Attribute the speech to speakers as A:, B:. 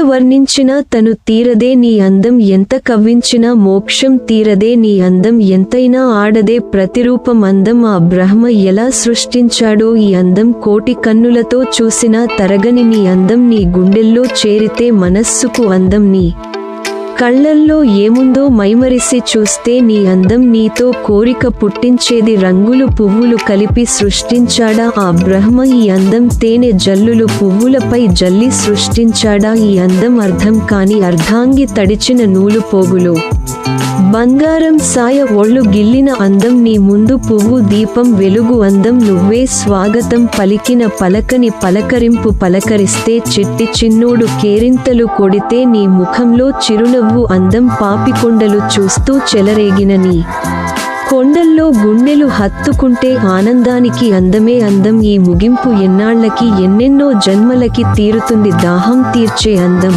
A: వర్ణించినా తను తీరదే నీ అందం, ఎంత కవ్వించినా మోక్షం తీరదే నీ అందం, ఎంతైనా ఆడదే ప్రతిరూపం అందం. ఆ బ్రహ్మ ఎలా సృష్టించాడో ఈ అందం, కోటి కన్నులతో చూసినా తరగని నీ అందం, నీ గుండెల్లో చేరితే మనస్సుకు అందం, నీ కళ్ళల్లో ఏముందో మైమరిసి చూస్తే నీ అందం, నీతో కోరిక పుట్టించేది రంగులు పువ్వులు కలిపి సృష్టించాడా ఆ బ్రహ్మ ఈ అందం, తేనె జల్లులు పువ్వులపై జల్లి సృష్టించాడా ఈ అందం, అర్థం కాని అర్ధాంగి తడిచిన నూలు పోగులు బంగారం సాయ ఒళ్ళు గిల్లిన అందం, నీ ముందు పువ్వు దీపం వెలుగు అందం, నువ్వే స్వాగతం పలికిన పలకని పలకరింపు, పలకరిస్తే చిట్టి చిన్నోడు కేరింతలు కొడితే నీ ముఖంలో చిరునవ్వు అందం, పాపికొండలు చూస్తూ చెలరేగిన నీ కొండల్లో గుండెలు హత్తుకుంటే ఆనందానికి అందమే అందం, ఈ ముగింపు ఎన్నాళ్లకి ఎన్నెన్నో జన్మలకి తీరుతుంది దాహం తీర్చే అందం.